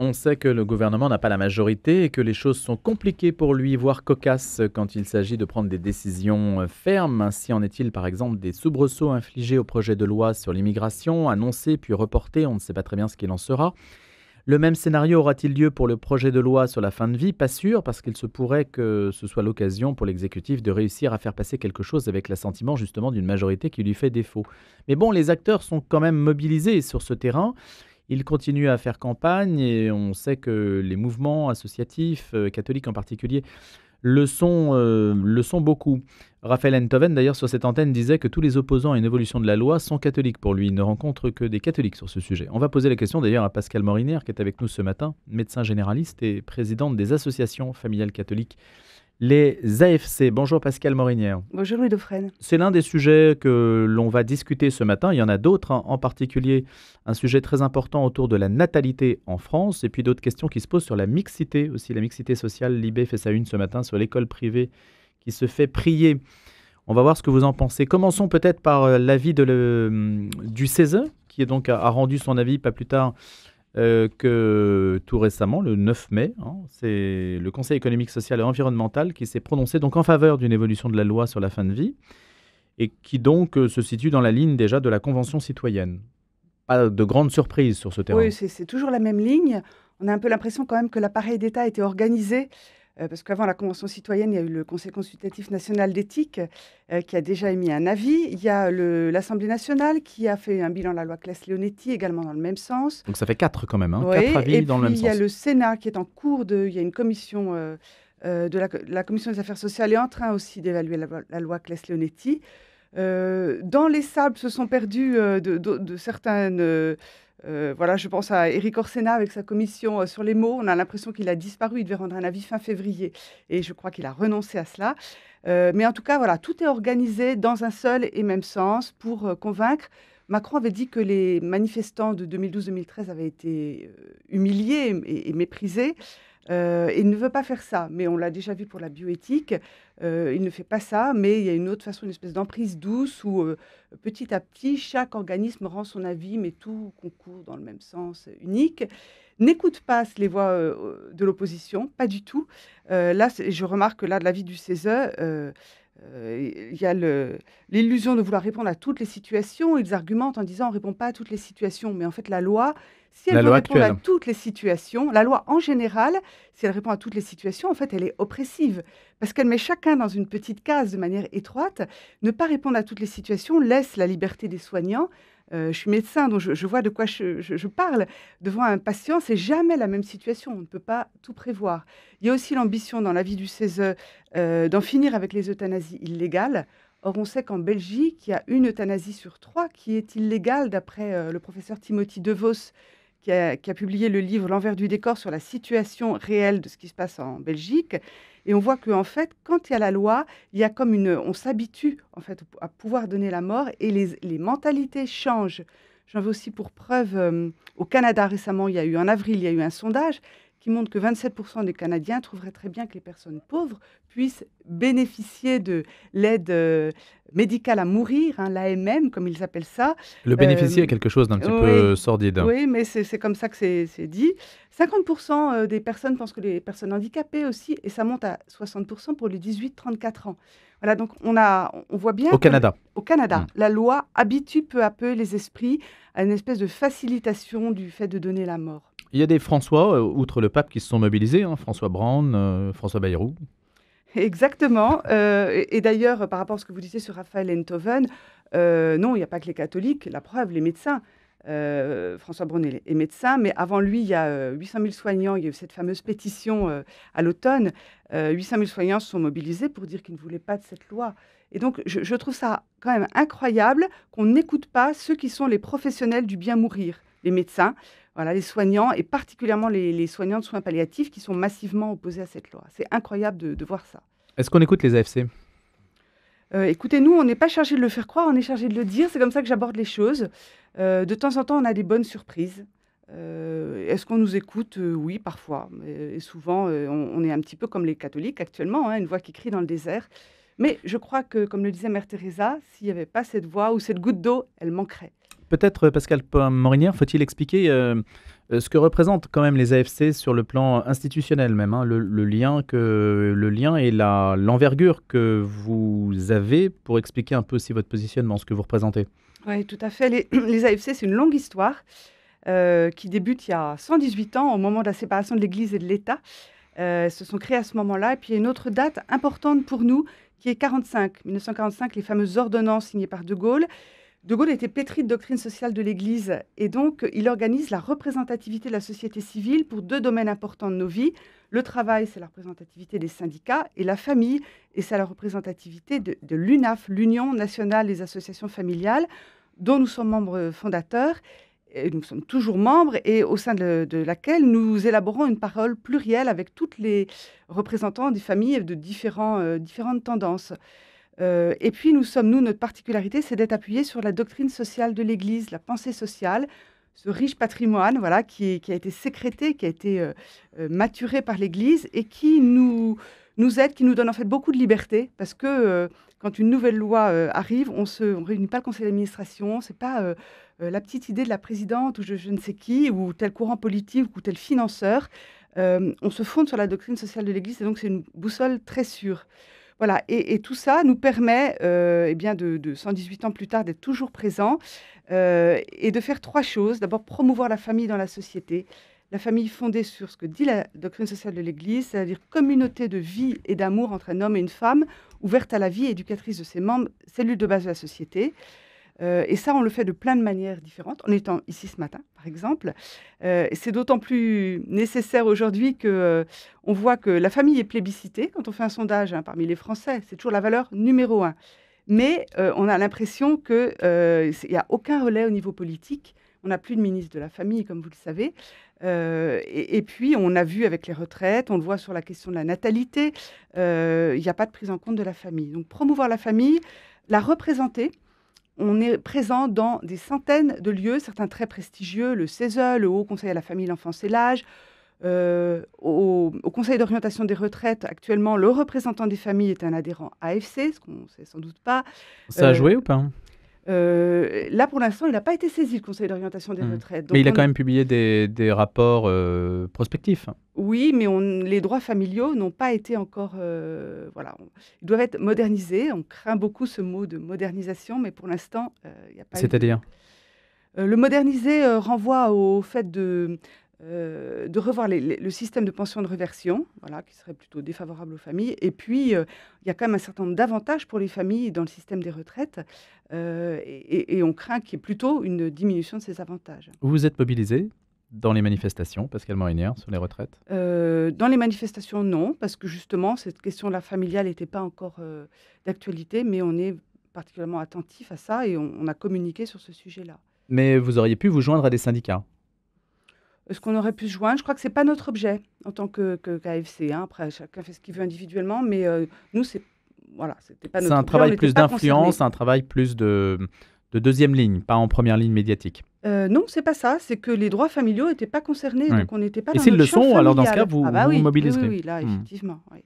On sait que le gouvernement n'a pas la majorité et que les choses sont compliquées pour lui, voire cocasses quand il s'agit de prendre des décisions fermes. Ainsi en est-il par exemple des soubresauts infligés au projet de loi sur l'immigration, annoncé puis reporté, on ne sait pas très bien ce qu'il en sera. Le même scénario aura-t-il lieu pour le projet de loi sur la fin de vie? Pas sûr, parce qu'il se pourrait que ce soit l'occasion pour l'exécutif de réussir à faire passer quelque chose avec l'assentiment justement d'une majorité qui lui fait défaut. Mais bon, les acteurs sont quand même mobilisés sur ce terrain. Ils continuent à faire campagne et on sait que les mouvements associatifs, catholiques en particulier, le sont beaucoup. Raphaël Enthoven, d'ailleurs, sur cette antenne, disait que tous les opposants à une évolution de la loi sont catholiques pour lui. Il ne rencontre que des catholiques sur ce sujet. On va poser la question d'ailleurs à Pascale Morinière, qui est avec nous ce matin, médecin généraliste et présidente des associations familiales catholiques, les AFC. Bonjour Pascale Morinière. Bonjour Louis Dauphren. C'est l'un des sujets que l'on va discuter ce matin. Il y en a d'autres, en particulier un sujet très important autour de la natalité en France et puis d'autres questions qui se posent sur la mixité aussi, la mixité sociale. Libé fait sa une ce matin sur l'école privée qui se fait prier. On va voir ce que vous en pensez. Commençons peut-être par l'avis du CESE, qui est donc a rendu son avis pas plus tard que tout récemment, le 9 mai. C'est le Conseil économique, social et environnemental qui s'est prononcé donc en faveur d'une évolution de la loi sur la fin de vie et qui donc se situe dans la ligne déjà de la Convention citoyenne. Pas de grande surprise sur ce terrain. Oui, c'est toujours la même ligne. On a un peu l'impression quand même que l'appareil d'État a été organisé parce qu'avant la Convention citoyenne, il y a eu le Conseil consultatif national d'éthique qui a déjà émis un avis. Il y a l'Assemblée nationale qui a fait un bilan de la loi Claes-Leonetti également dans le même sens. Donc ça fait 4 quand même, Oui, 4 avis dans le même sens. Et puis il y a le Sénat qui est en cours il y a une commission la Commission des affaires sociales est en train aussi d'évaluer la loi Claes-Leonetti. Dans les sables se sont perdus de certaines... voilà, je pense à Éric Orsena avec sa commission sur les mots. On a l'impression qu'il a disparu. Il devait rendre un avis fin février. Et je crois qu'il a renoncé à cela. Mais en tout cas, voilà, tout est organisé dans un seul et même sens pour convaincre. Macron avait dit que les manifestants de 2012-2013 avaient été humiliés et méprisés. Il ne veut pas faire ça, mais on l'a déjà vu pour la bioéthique. Il ne fait pas ça, mais il y a une autre façon, une espèce d'emprise douce où petit à petit, chaque organisme rend son avis, mais tout concourt dans le même sens unique. N'écoute pas les voix de l'opposition, pas du tout. Là, je remarque que là, de l'avis du CESE, il y a l'illusion de vouloir répondre à toutes les situations. Ils argumentent en disant on ne répond pas à toutes les situations. Mais en fait, la loi, si elle veut répondre à toutes les situations, la loi en général, si elle répond à toutes les situations, en fait, elle est oppressive. Parce qu'elle met chacun dans une petite case de manière étroite. Ne pas répondre à toutes les situations laisse la liberté des soignants. Je suis médecin, donc je vois de quoi je parle. Devant un patient, c'est jamais la même situation. On ne peut pas tout prévoir. Il y a aussi l'ambition dans l'avis du CESE d'en finir avec les euthanasies illégales. Or, on sait qu'en Belgique, il y a une euthanasie sur 3 qui est illégale, d'après le professeur Timothy DeVos, qui a publié le livre L'envers du décor sur la situation réelle de ce qui se passe en Belgique. Et on voit qu'en fait, quand il y a la loi, il y a comme on s'habitue en fait à pouvoir donner la mort et les mentalités changent. J'en veux aussi pour preuve, au Canada récemment, en avril, il y a eu un sondage qui montre que 27% des Canadiens trouveraient très bien que les personnes pauvres puissent bénéficier de l'aide médicale à mourir, l'AMM, comme ils appellent ça. Le bénéficier est quelque chose d'un petit peu sordide. Oui, mais c'est comme ça que c'est dit. 50% des personnes pensent que les personnes handicapées aussi, et ça monte à 60% pour les 18-34 ans. Voilà, donc on voit bien... Au Canada. Au Canada, la loi habitue peu à peu les esprits à une espèce de facilitation du fait de donner la mort. Il y a des François, outre le pape, qui se sont mobilisés, François Braun, François Bayrou. Exactement. Et d'ailleurs, par rapport à ce que vous disiez sur Raphaël Enthoven, non, il n'y a pas que les catholiques. La preuve, les médecins. François Braun est médecin, mais avant lui, il y a 800 000 soignants. Il y a eu cette fameuse pétition à l'automne. 800 000 soignants se sont mobilisés pour dire qu'ils ne voulaient pas de cette loi. Et donc, je trouve ça quand même incroyable qu'on n'écoute pas ceux qui sont les professionnels du bien mourir, les médecins. Voilà, les soignants, et particulièrement les soignants de soins palliatifs qui sont massivement opposés à cette loi. C'est incroyable de voir ça. Est-ce qu'on écoute les AFC ? Écoutez, nous, on n'est pas chargé de le faire croire, on est chargé de le dire. C'est comme ça que j'aborde les choses. De temps en temps, on a des bonnes surprises. Est-ce qu'on nous écoute ? Oui, parfois. Et souvent, on est un petit peu comme les catholiques actuellement, une voix qui crie dans le désert. Mais je crois que, comme le disait Mère Teresa, s'il n'y avait pas cette voix ou cette goutte d'eau, elle manquerait. Peut-être, Pascale Morinière, faut-il expliquer ce que représentent quand même les AFC sur le plan institutionnel même, hein, le lien et l'envergure que vous avez pour expliquer un peu aussi votre positionnement, ce que vous représentez. Oui, tout à fait. Les AFC, c'est une longue histoire qui débute il y a 118 ans, au moment de la séparation de l'Église et de l'État. Se sont créés à ce moment-là. Et puis, il y a une autre date importante pour nous, qui est 1945, les fameuses ordonnances signées par De Gaulle. De Gaulle était pétri de doctrine sociale de l'Église et donc il organise la représentativité de la société civile pour 2 domaines importants de nos vies. Le travail, c'est la représentativité des syndicats, et la famille, et c'est la représentativité de l'UNAF, l'Union nationale des associations familiales, dont nous sommes membres fondateurs. Et nous sommes toujours membres et au sein de laquelle nous élaborons une parole plurielle avec toutes les représentants des familles de différentes tendances. Et puis notre particularité, c'est d'être appuyés sur la doctrine sociale de l'Église, la pensée sociale, ce riche patrimoine, voilà, qui a été sécrété, qui a été maturé par l'Église et qui nous aide, qui nous donne en fait beaucoup de liberté, parce que quand une nouvelle loi arrive, on réunit pas le conseil d'administration, c'est pas la petite idée de la présidente ou je ne sais qui, ou tel courant politique ou tel financeur. On se fonde sur la doctrine sociale de l'Église et donc c'est une boussole très sûre. Voilà, et tout ça nous permet, eh bien de 118 ans plus tard, d'être toujours présents, et de faire 3 choses. D'abord, promouvoir la famille dans la société. La famille fondée sur ce que dit la doctrine sociale de l'Église, c'est-à-dire communauté de vie et d'amour entre un homme et une femme, ouverte à la vie, éducatrice de ses membres, cellule de base de la société. Et ça, on le fait de plein de manières différentes, en étant ici ce matin, par exemple. Et c'est d'autant plus nécessaire aujourd'hui qu'on voit que la famille est plébiscitée. Quand on fait un sondage parmi les Français, c'est toujours la valeur numéro 1. Mais on a l'impression qu'il n'y a aucun relais au niveau politique. On n'a plus de ministre de la famille, comme vous le savez. Et puis, on a vu avec les retraites, on le voit sur la question de la natalité, il n'y a pas de prise en compte de la famille. Donc, promouvoir la famille, la représenter. On est présent dans des centaines de lieux, certains très prestigieux, le CESE, le Haut Conseil à la famille, l'enfance et l'âge. Au Conseil d'orientation des retraites, actuellement, le représentant des familles est un adhérent AFC, ce qu'on ne sait sans doute pas. Ça a joué ou pas? Là, pour l'instant, il n'a pas été saisi, le Conseil d'orientation des retraites. Donc mais il a quand même publié des rapports prospectifs. Oui, mais les droits familiaux n'ont pas été encore... voilà, ils doivent être modernisés. On craint beaucoup ce mot de modernisation, mais pour l'instant, il n'y a pas eu de... C'est-à-dire? Le moderniser renvoie au fait de revoir le système de pension de réversion, voilà, qui serait plutôt défavorable aux familles. Et puis, il y a quand même un certain nombre d'avantages pour les familles dans le système des retraites. Et on craint qu'il y ait plutôt une diminution de ces avantages. Vous vous êtes mobilisé dans les manifestations, Pascale Morinière, sur les retraites? Dans les manifestations, non, parce que justement, cette question-là familiale n'était pas encore d'actualité, mais on est particulièrement attentif à ça et on a communiqué sur ce sujet-là. Mais vous auriez pu vous joindre à des syndicats? Est-ce qu'on aurait pu se joindre? Je crois que ce n'est pas notre objet en tant qu'AFC. Après, chacun fait ce qu'il veut individuellement, mais nous, c'était pas notre objet. C'est un travail plus d'influence, un travail plus de deuxième ligne, pas en première ligne médiatique. Non, c'est pas ça. C'est que les droits familiaux n'étaient pas concernés, donc on n'était pas dans Et s'ils notre le champ sont, alors dans ce familial. cas, vous Oui, mobiliserez. oui, là, effectivement. Oui.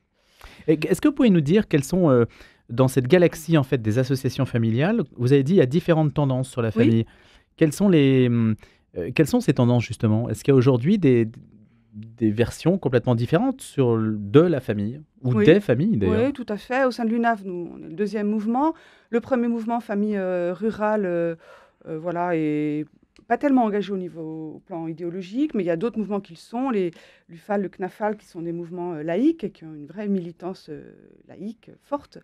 Et est-ce que vous pouvez nous dire quelles sont, dans cette galaxie en fait, des associations familiales, vous avez dit il y a différentes tendances sur la famille. Quelles sont ces tendances justement? Est-ce qu'il y a aujourd'hui des versions complètement différentes de la famille ou des familles d'ailleurs? Oui, tout à fait. Au sein de l'UNAF, nous, on est le 2e mouvement. Le premier mouvement, famille rurale, voilà, est pas tellement engagé au plan idéologique, mais il y a d'autres mouvements qui le sont, l'UFAL, le CNAFAL, qui sont des mouvements laïques et qui ont une vraie militance laïque forte.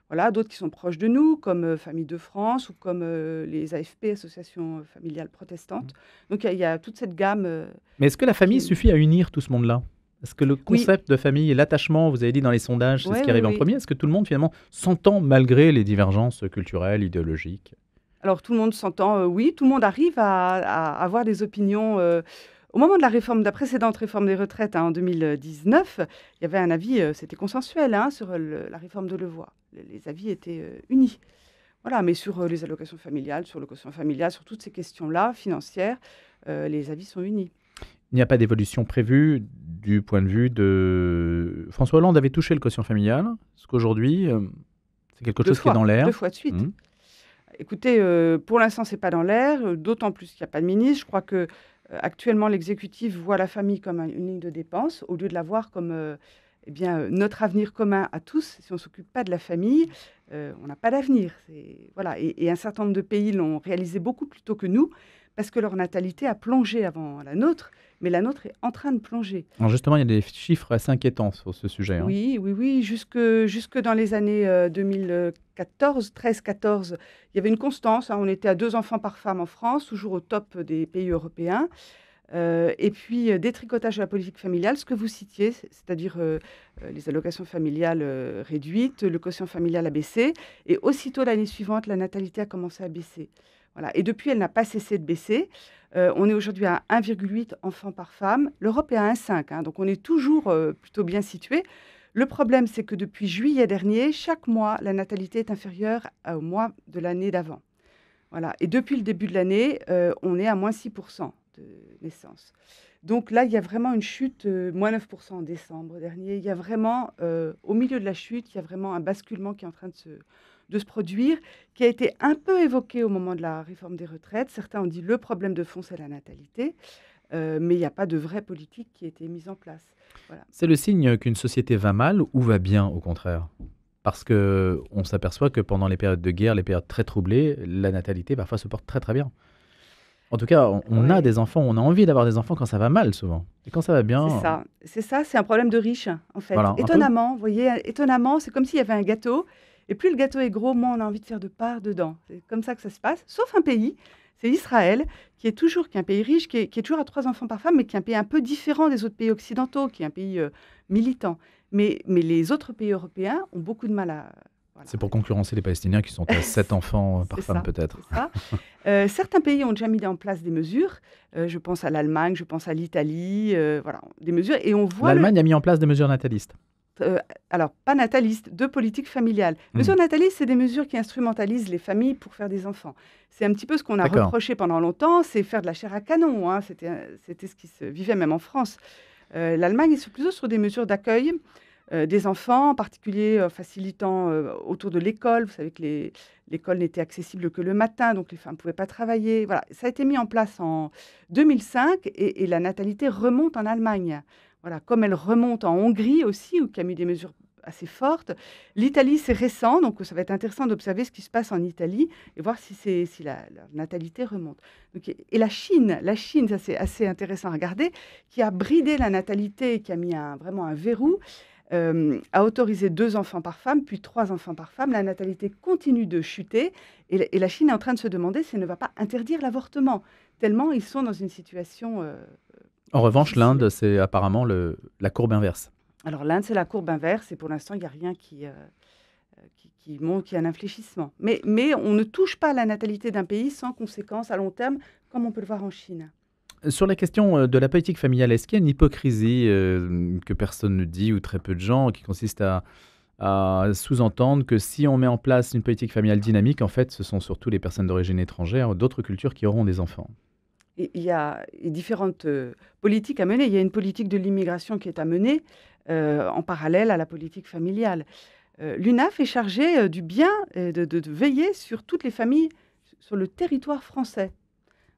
Voilà, d'autres qui sont proches de nous, comme Famille de France ou comme les AFP, Associations familiales protestantes. Donc il y a toute cette gamme. Mais est-ce que la famille suffit à unir tout ce monde-là? Est-ce que le concept de famille et l'attachement, vous avez dit dans les sondages, c'est ce qui arrive en premier, est-ce que tout le monde finalement s'entend malgré les divergences culturelles, idéologiques? Alors tout le monde s'entend, oui, tout le monde arrive à avoir des opinions. Au moment de la précédente réforme des retraites en 2019, il y avait un avis, c'était consensuel sur la réforme de Levoy. Les avis étaient unis. Voilà, mais sur les allocations familiales, sur le quotient familial, sur toutes ces questions-là, financières, les avis sont unis. Il n'y a pas d'évolution prévue du point de vue de... François Hollande avait touché le quotient familial. Est-ce qu'aujourd'hui, c'est quelque chose qui est dans l'air? 2 fois de suite. Écoutez, pour l'instant, ce n'est pas dans l'air, d'autant plus qu'il n'y a pas de ministre. Je crois que Actuellement, l'exécutif voit la famille comme une ligne de dépenses, au lieu de la voir comme notre avenir commun à tous. Si on ne s'occupe pas de la famille, on n'a pas d'avenir. Voilà. Et un certain nombre de pays l'ont réalisé beaucoup plus tôt que nous, parce que leur natalité a plongé avant la nôtre, mais la nôtre est en train de plonger. Alors justement, il y a des chiffres assez inquiétants sur ce sujet. Oui, oui, oui. Jusque dans les années 2014, 13-14, il y avait une constance. On était à 2 enfants par femme en France, toujours au top des pays européens. Et puis, détricotage de la politique familiale, ce que vous citiez, c'est-à-dire les allocations familiales réduites, le quotient familial a baissé, et aussitôt l'année suivante, la natalité a commencé à baisser. Voilà. Et depuis, elle n'a pas cessé de baisser. On est aujourd'hui à 1,8 enfants par femme. L'Europe est à 1,5, donc on est toujours plutôt bien situé. Le problème, c'est que depuis juillet dernier, chaque mois, la natalité est inférieure au mois de l'année d'avant. Voilà. Et depuis le début de l'année, on est à moins 6% de naissance. Donc là, il y a vraiment une chute, moins 9% en décembre dernier. Il y a vraiment, au milieu de la chute, il y a vraiment un basculement qui est en train de se produire, qui a été un peu évoqué au moment de la réforme des retraites. Certains ont dit le problème de fond, c'est la natalité, mais il n'y a pas de vraie politique qui a été mise en place. Voilà. C'est le signe qu'une société va mal ou va bien, au contraire? Parce qu'on s'aperçoit que pendant les périodes de guerre, les périodes très troublées, la natalité parfois se porte très très bien. En tout cas, on a des enfants, on a envie d'avoir des enfants quand ça va mal souvent. Et quand ça va bien... C'est ça, c'est un problème de riche en fait. Voilà, étonnamment, vous voyez, étonnamment, c'est comme s'il y avait un gâteau, et plus le gâteau est gros, moins on a envie de faire de part dedans. C'est comme ça que ça se passe, sauf un pays, c'est Israël, qui est un pays riche, qui est toujours à 3 enfants par femme, mais qui est un pays un peu différent des autres pays occidentaux, qui est un pays militant. Mais les autres pays européens ont beaucoup de mal à... Voilà. C'est pour concurrencer les Palestiniens qui sont à 7 enfants par femme peut-être. Certains pays ont déjà mis en place des mesures. Je pense à l'Allemagne, je pense à l'Italie, voilà, des mesures. Et on voit l'Allemagne a mis en place des mesures natalistes. Alors, pas natalistes, de politique familiale. Mesures natalistes, c'est des mesures qui instrumentalisent les familles pour faire des enfants. C'est un petit peu ce qu'on a reproché pendant longtemps, c'est faire de la chair à canon. C'était ce qui se vivait même en France. L'Allemagne est plutôt sur des mesures d'accueil des enfants, en particulier facilitant autour de l'école. Vous savez que l'école n'était accessible que le matin, donc les femmes ne pouvaient pas travailler. Voilà. Ça a été mis en place en 2005 et la natalité remonte en Allemagne. Voilà. Comme elle remonte en Hongrie aussi, où il y a mis des mesures assez fortes. L'Italie, c'est récent, donc ça va être intéressant d'observer ce qui se passe en Italie et voir si la natalité remonte. Donc, et la Chine, ça c'est assez intéressant à regarder, qui a bridé la natalité et qui a mis vraiment un verrou, a autorisé 2 enfants par femme, puis 3 enfants par femme. La natalité continue de chuter et la Chine est en train de se demander si elle ne va pas interdire l'avortement, tellement ils sont dans une situation... En revanche, l'Inde, c'est apparemment la courbe inverse. Alors l'Inde, c'est la courbe inverse et pour l'instant, il n'y a rien qui montre qu'il y a un infléchissement. Mais on ne touche pas à la natalité d'un pays sans conséquences à long terme, comme on peut le voir en Chine. Sur la question de la politique familiale, est-ce qu'il y a une hypocrisie que personne ne dit ou très peu de gens qui consiste à sous-entendre que si on met en place une politique familiale dynamique, en fait, ce sont surtout les personnes d'origine étrangère ou d'autres cultures qui auront des enfants? Il y a différentes politiques à mener. Il y a une politique de l'immigration qui est à mener en parallèle à la politique familiale. L'UNAF est chargée du bien de veiller sur toutes les familles sur le territoire français.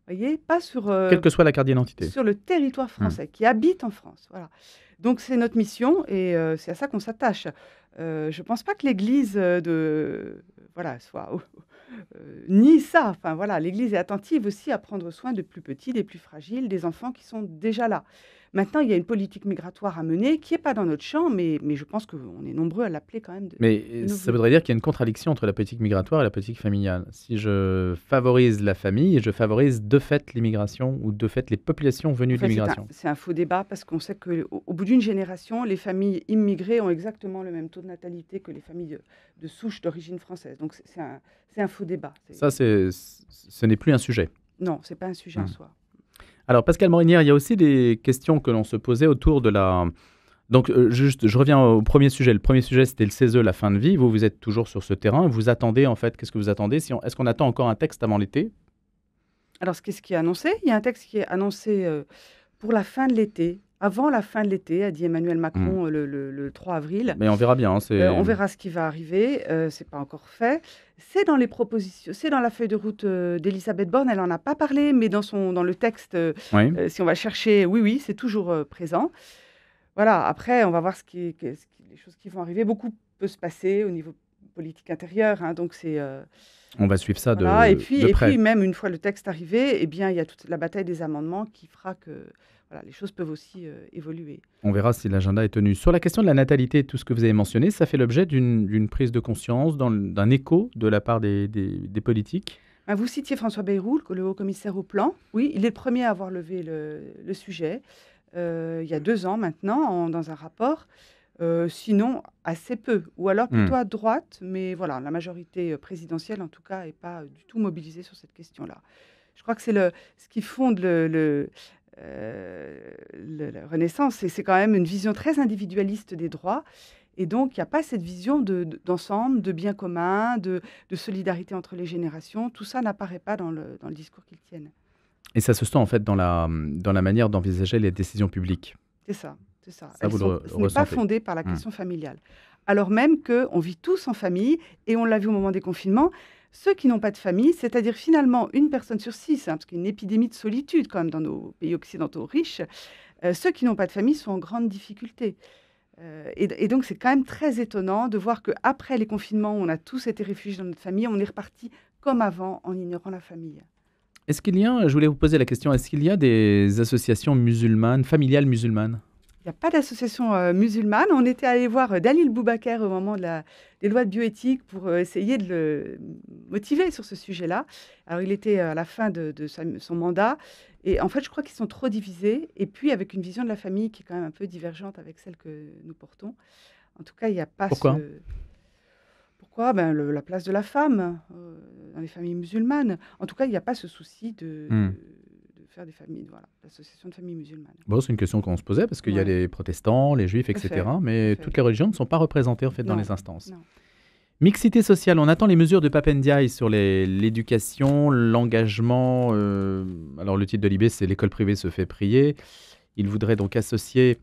Voyez, pas sur... Quelle que soit la carte d'identité. Sur le territoire français, qui habite en France. Voilà. Donc c'est notre mission et c'est à ça qu'on s'attache. Je ne pense pas que l'Église soit... ni ça. Enfin, voilà, l'Église est attentive aussi à prendre soin des plus petits, des plus fragiles, des enfants qui sont déjà là. Maintenant, il y a une politique migratoire à mener qui n'est pas dans notre champ, mais je pense qu'on est nombreux à l'appeler quand même. Mais ça voudrait dire qu'il y a une contradiction entre la politique migratoire et la politique familiale. Si je favorise la famille, je favorise de fait l'immigration ou de fait les populations venues de l'immigration. C'est un faux débat parce qu'on sait qu'au bout d'une génération, les familles immigrées ont exactement le même taux de natalité que les familles de souche d'origine française. Donc c'est un faux débat. Ça, ce n'est plus un sujet. Non, ce n'est pas un sujet en soi. Alors, Pascale Morinière, il y a aussi des questions que l'on se posait autour de la... Donc, je reviens au premier sujet. Le premier sujet, c'était le CESE, la fin de vie. Vous êtes toujours sur ce terrain. Vous attendez, en fait, qu'est-ce que vous attendez? Est-ce qu'on attend encore un texte avant l'été? Alors, qu'est-ce qui est annoncé? Il y a un texte qui est annoncé pour la fin de l'été. avant la fin de l'été, a dit Emmanuel Macron le 3 avril. Mais on verra bien. On verra ce qui va arriver. C'est pas encore fait. C'est dans les propositions, c'est dans la feuille de route d'Elisabeth Borne. Elle en a pas parlé, mais dans le texte, Oui. si on va le chercher, oui, c'est toujours présent. Voilà. Après, on va voir les choses qui vont arriver. Beaucoup peut se passer au niveau politique intérieur, hein, donc c'est. On va suivre ça Voilà. de Et près. puis même une fois le texte arrivé, eh bien, il y a toute la bataille des amendements qui fera que voilà, les choses peuvent aussi évoluer. On verra si l'agenda est tenu. Sur la question de la natalité, tout ce que vous avez mentionné, ça fait l'objet d'une prise de conscience, d'un écho de la part des politiques. Vous citiez François Bayrou, le haut-commissaire au plan. Oui, il est le premier à avoir levé le sujet, il y a 2 ans maintenant, dans un rapport. Sinon, assez peu, ou alors plutôt à droite, mais voilà, la majorité présidentielle, en tout cas, n'est pas du tout mobilisée sur cette question-là. Je crois que c'est ce qui fonde la Renaissance, et c'est quand même une vision très individualiste des droits. Et donc, il n'y a pas cette vision d'ensemble, de bien commun, de solidarité entre les générations. Tout ça n'apparaît pas dans le discours qu'ils tiennent. Et ça se sent en fait dans la manière d'envisager les décisions publiques. C'est ça. C'est ça. Ce n'est pas fondé par la question familiale. Alors même qu'on vit tous en famille, et on l'a vu au moment des confinements, ceux qui n'ont pas de famille, c'est-à-dire finalement une personne sur 6, parce qu'il y a une épidémie de solitude quand même dans nos pays occidentaux riches, ceux qui n'ont pas de famille sont en grande difficulté. Et donc c'est quand même très étonnant de voir qu'après les confinements, on a tous été réfugiés dans notre famille, on est reparti comme avant en ignorant la famille. Est-ce qu'il y a, je voulais vous poser la question, est-ce qu'il y a des associations musulmanes, familiales musulmanes ? Il n'y a pas d'association musulmane. On était allé voir Dalil Boubaker au moment des lois de bioéthique pour essayer de le motiver sur ce sujet-là. Alors, il était à la fin de son mandat. Et en fait, je crois qu'ils sont trop divisés. Et puis, avec une vision de la famille qui est quand même un peu divergente avec celle que nous portons. En tout cas, il n'y a pas Pourquoi la place de la femme dans les familles musulmanes. En tout cas, il n'y a pas ce souci de faire des familles, l'association de familles musulmanes. Bon, c'est une question qu'on se posait parce qu'il y a les protestants, les juifs, etc. Mais toutes les religions ne sont pas représentées en fait dans les instances. Non. Mixité sociale, on attend les mesures de Pape Ndiaye sur l'éducation, l'engagement. Alors le titre de l'IB, c'est « L'école privée se fait prier ». Il voudrait donc associer,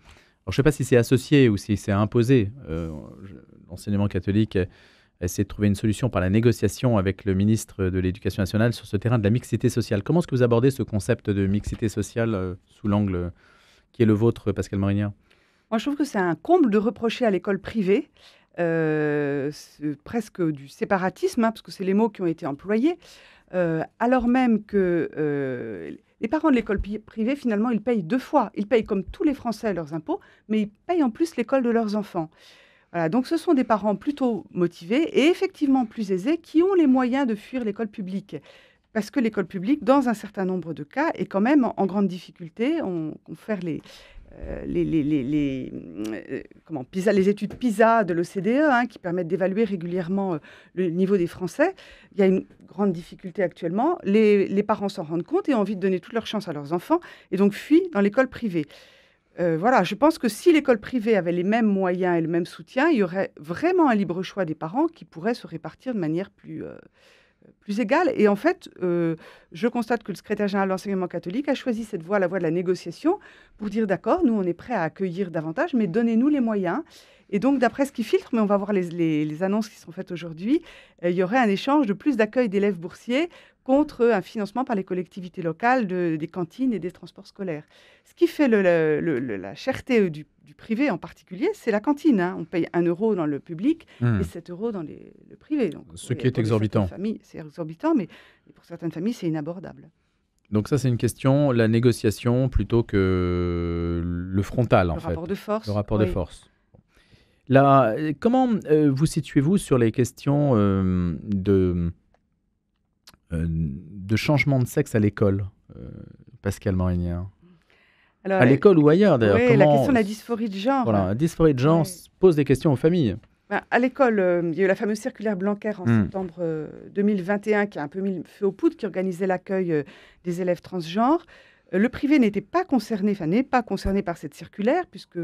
alors je ne sais pas si c'est associé ou si c'est imposé, l'enseignement catholique essaie de trouver une solution par la négociation avec le ministre de l'Éducation nationale sur ce terrain de la mixité sociale. Comment est-ce que vous abordez ce concept de mixité sociale sous l'angle qui est le vôtre, Pascale Morinière ? Moi, je trouve que c'est un comble de reprocher à l'école privée presque du séparatisme, parce que c'est les mots qui ont été employés, alors même que les parents de l'école privée, finalement, ils payent 2 fois. Ils payent comme tous les Français leurs impôts, mais ils payent en plus l'école de leurs enfants. Voilà, donc ce sont des parents plutôt motivés et effectivement plus aisés qui ont les moyens de fuir l'école publique. Parce que l'école publique, dans un certain nombre de cas, est quand même en grande difficulté. On fait les études PISA de l'OCDE, qui permettent d'évaluer régulièrement le niveau des Français. Il y a une grande difficulté actuellement. Les parents s'en rendent compte et ont envie de donner toute leur chance à leurs enfants et donc fuient dans l'école privée. Voilà, je pense que si l'école privée avait les mêmes moyens et le même soutien, il y aurait vraiment un libre choix des parents qui pourrait se répartir de manière plus égale. Et en fait, je constate que le secrétaire général de l'enseignement catholique a choisi cette voie, la voie de la négociation, pour dire d'accord, nous on est prêts à accueillir davantage, mais donnez-nous les moyens. Et donc, d'après ce qui filtre, mais on va voir les annonces qui sont faites aujourd'hui, il y aurait un échange de plus d'accueil d'élèves boursiers contre un financement par les collectivités locales des cantines et des transports scolaires. Ce qui fait la cherté du privé en particulier, c'est la cantine. On paye 1 euro dans le public et 7 euros dans le privé. Donc, ce qui est exorbitant. C'est exorbitant, mais pour certaines familles, c'est inabordable. Donc ça, c'est une question, la négociation plutôt que le frontal, en fait. Le rapport de force. Le rapport de force. Là, comment vous situez-vous sur les questions de changement de sexe à l'école, Pascale Morinière ? Alors, à l'école ou ailleurs, d'ailleurs. Oui, la question de la dysphorie de genre. Voilà, la dysphorie de genre pose des questions aux familles. À l'école, il y a eu la fameuse circulaire Blanquer en septembre 2021 qui a un peu mis le feu aux poudres, qui organisait l'accueil des élèves transgenres. Le privé n'est pas concerné par cette circulaire, puisque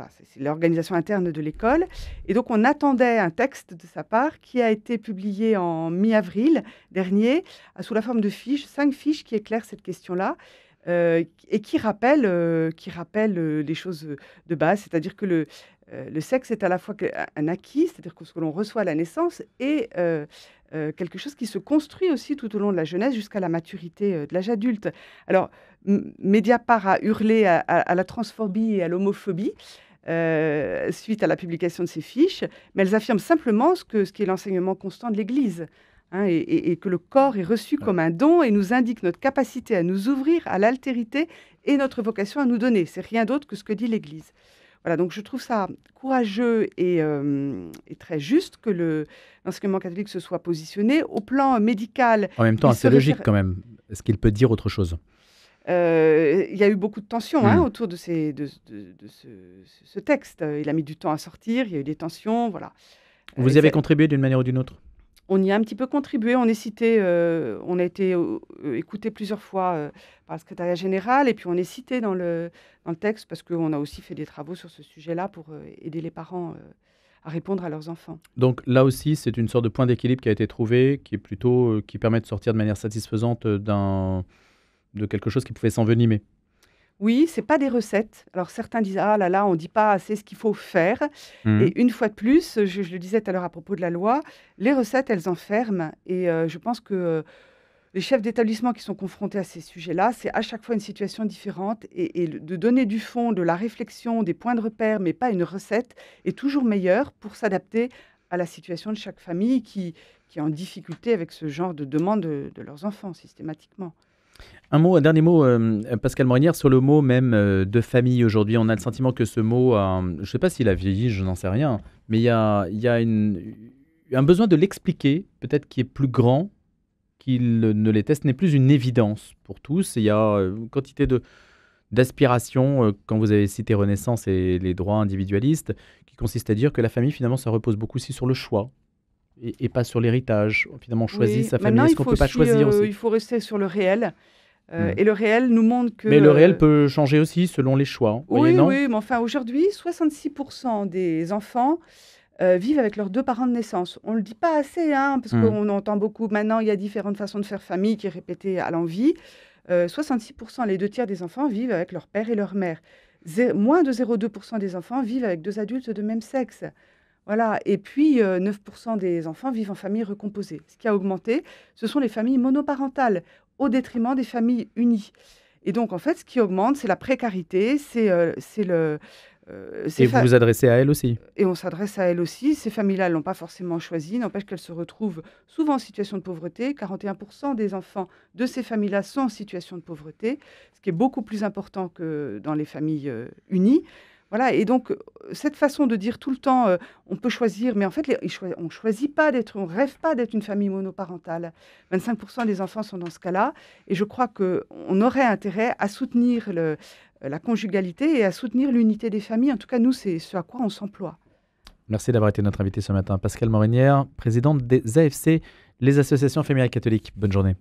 c'est l'organisation interne de l'école. Et donc, on attendait un texte de sa part qui a été publié en mi-avril dernier, sous la forme de fiches, 5 fiches qui éclairent cette question-là. et qui rappelle les choses de base, c'est-à-dire que le sexe est à la fois un acquis, c'est-à-dire que ce que l'on reçoit à la naissance, et quelque chose qui se construit aussi tout au long de la jeunesse jusqu'à la maturité de l'âge adulte. Alors, Mediapart a hurlé à la transphobie et à l'homophobie suite à la publication de ces fiches, mais elles affirment simplement ce qui est l'enseignement constant de l'Église. Hein, et que le corps est reçu Ouais. comme un don et nous indique notre capacité à nous ouvrir à l'altérité et notre vocation à nous donner. C'est rien d'autre que ce que dit l'Église. Voilà, donc je trouve ça courageux et très juste que l'enseignement catholique se soit positionné. Au plan médical, En même temps, il se assez logique réfère. quand même. Est-ce qu'il peut dire autre chose? Il y a eu beaucoup de tensions Hmm. autour de ce texte. Il a mis du temps à sortir, il y a eu des tensions, voilà. Et Vous y avez contribué d'une manière ou d'une autre? on y a un petit peu contribué. On a été écouté plusieurs fois par le secrétariat général, et puis on est cité dans le texte parce qu'on a aussi fait des travaux sur ce sujet-là pour aider les parents à répondre à leurs enfants. Donc là aussi, c'est une sorte de point d'équilibre qui a été trouvé, qui est plutôt, qui permet de sortir de manière satisfaisante de quelque chose qui pouvait s'envenimer. Oui, c'est pas des recettes. Alors certains disent: «Ah là là, on dit pas assez ce qu'il faut faire», Mhm. et une fois de plus, je le disais tout à l'heure à propos de la loi, les recettes, elles enferment, et je pense que les chefs d'établissement qui sont confrontés à ces sujets-là, c'est à chaque fois une situation différente, et de donner du fond, de la réflexion, des points de repère, mais pas une recette, est toujours meilleur pour s'adapter à la situation de chaque famille qui est en difficulté avec ce genre de demande de leurs enfants systématiquement. Un dernier mot, Pascal Morinière, sur le mot même de famille aujourd'hui. On a le sentiment que ce mot, je ne sais pas s'il a vieilli, je n'en sais rien, mais il y a un besoin de l'expliquer, peut-être qui est plus grand qu'il ne l'était. Ce n'est plus une évidence pour tous. Il y a une quantité d'aspirations, quand vous avez cité Renaissance et les droits individualistes, qui consistent à dire que la famille, finalement, ça repose beaucoup aussi sur le choix et pas sur l'héritage. Finalement, on choisit Oui, sa famille. maintenant Est-ce qu'on ne peut pas choisir aussi? il faut rester sur le réel, Hmm. et le réel nous montre que, Mais le réel peut changer aussi selon les choix. Vous voyez, oui, non? oui, mais enfin aujourd'hui, 66 des enfants vivent avec leurs 2 parents de naissance. On ne le dit pas assez, hein, parce Hmm. qu'on entend beaucoup maintenant, il y a différentes façons de faire famille qui est répétée à l'envi. 66 les 2 tiers des enfants vivent avec leur père et leur mère. Moins de 0,2 des enfants vivent avec 2 adultes de même sexe. Voilà, et puis 9 des enfants vivent en famille recomposée. Ce qui a augmenté, ce sont les familles monoparentales, au détriment des familles unies. Et donc en fait, ce qui augmente, c'est la précarité, Et vous vous adressez à elle aussi. et on s'adresse à elles aussi. Ces familles-là, elles l'ont pas forcément choisi, n'empêche qu'elles se retrouvent souvent en situation de pauvreté. 41 des enfants de ces familles-là sont en situation de pauvreté, ce qui est beaucoup plus important que dans les familles unies. Voilà, et donc cette façon de dire tout le temps, on peut choisir, mais en fait, on choisit pas d'être, on rêve pas d'être une famille monoparentale. 25 des enfants sont dans ce cas-là, et je crois qu'on aurait intérêt à soutenir la conjugalité et à soutenir l'unité des familles. En tout cas, nous, c'est ce à quoi on s'emploie. Merci d'avoir été notre invité ce matin. Pascal Morinière, présidente des AFC, les associations familiales catholiques. Bonne journée.